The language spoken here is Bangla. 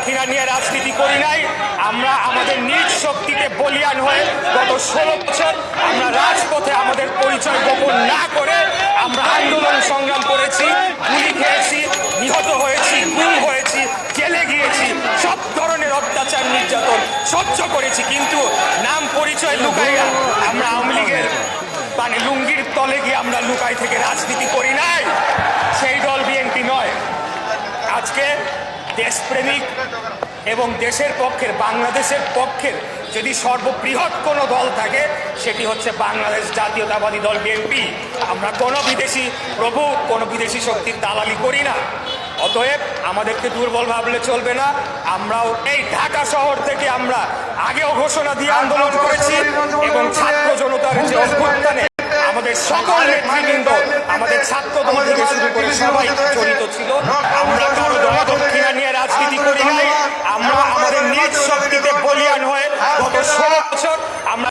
দক্ষিণা নিয়ে রাজনীতি করি নাই। আমরা আমাদের নিজ শক্তিতে বলিয়ান হয়ে গত 16 বছর আমরা রাজপথে আমাদের পরিচয় গোপন না করে আমরা আন্দোলন সংগ্রাম করেছি, গুলি খেয়েছি, নিহত হয়েছি, গুম হয়েছি, জেলে গিয়েছি, সব ধরনের অত্যাচার নির্যাতন সহ্য করেছি। কিন্তু নাম পরিচয় লুকাইয়া আমরা আওয়ামী লীগের মানে লুঙ্গির তলে গিয়ে আমরা লুকাই থেকে রাজনীতি করি নাই। সেই দল বিএনপি নয়। আজকে দেশপ্রেমিক এবং দেশের পক্ষের, বাংলাদেশের পক্ষের যদি সর্ববৃহৎ কোনো দল থাকে সেটি হচ্ছে বাংলাদেশ জাতীয়তাবাদী দল বিএনপি। আমরা কোনো বিদেশি প্রভু, কোনো বিদেশি শক্তির দালালি করি না। অতএব আমাদেরকে দুর্বল ভাবলে চলবে না। আমরাও এই ঢাকা শহর থেকে আমরা আগেও ঘোষণা দিয়ে আন্দোলন করেছি এবং ছাত্র জনতার যে অভ্যুত্থানে আমাদের সকল নেতৃবৃন্দ, আমাদের ছাত্র দল থেকে শুরু করে সবাই জড়িত ছিল। আমরা কারো দক্ষিণা নিয়ে রাজনীতি করি নাই। আমরা আমাদের নিজ শক্তিতে বলিয়ান হয়ে গত 16 বছর আমরা